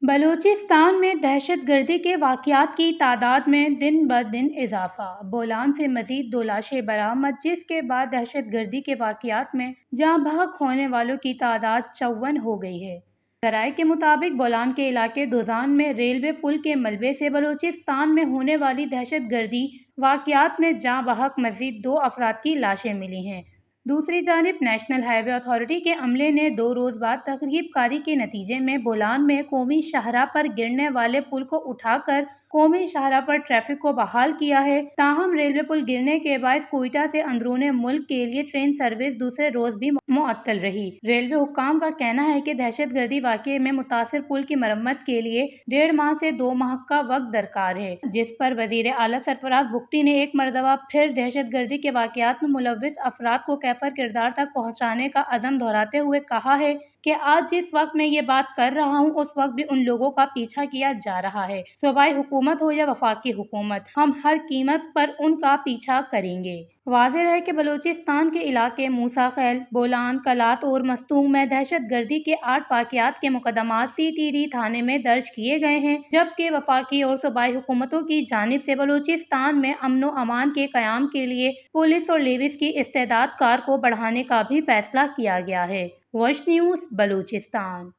بلوچستان میں دہشت گردی کے واقعات کی تعداد میں دن بدن اضافہ۔ بولان سے مزید 2 لاشیں برآمد، جس کے بعد دہشت گردی کے واقعات میں جاں بحق ہونے والوں کی تعداد 54 ہو گئی ہے۔ ذرائع کے مطابق بولان کے علاقے دوزان میں ریلوے پل کے ملبے سے بلوچستان میں ہونے والی دہشت گردی واقعات میں جاں بحق مزید 2 افراد کی لاشیں ملی ہیں۔ دوسری جانب نیشنل ہائی وے اتھارٹی کے عملے نے 2 روز بعد تقریب کاری کے نتیجے میں بولان میں قومی شاہراہ پر گرنے والے پل کو اٹھا کر قومی شاہراہ پر ٹریفک کو بحال کیا ہے۔ تاہم ریلوے پل گرنے کے باعث کوئٹہ سے اندرون ملک کے لیے ٹرین سروس دوسرے روز بھی معطل رہی۔ ریلوے حکام کا کہنا ہے کہ دہشت گردی واقعے میں متاثر پل کی مرمت کے لیے 1.5 ماہ سے 2 ماہ کا وقت درکار ہے، جس پر وزیر اعلیٰ سرفراز بگٹی نے ایک مرتبہ پھر دہشت گردی کے واقعات میں ملوث افراد کو کیفر کردار تک پہنچانے کا عزم دہراتے ہوئے کہا ہے کہ آج جس وقت میں یہ بات کر رہا ہوں اس وقت بھی ان لوگوں کا پیچھا کیا جا رہا ہے۔ صوبائی حکومت ہو یا وفاقی حکومت، ہم ہر قیمت پر ان کا پیچھا کریں گے۔ واضح ہے کہ بلوچستان کے علاقے موسیٰ خیل، بولان، کلات اور مستونگ میں دہشت گردی کے 8 واقعات کے مقدمات CTD تھانے میں درج کیے گئے ہیں، جبکہ وفاقی اور صوبائی حکومتوں کی جانب سے بلوچستان میں امن و امان کے قیام کے لیے پولیس اور لیویز کی استعداد کار کو بڑھانے کا بھی فیصلہ کیا گیا ہے۔ Watch news, Balochistan.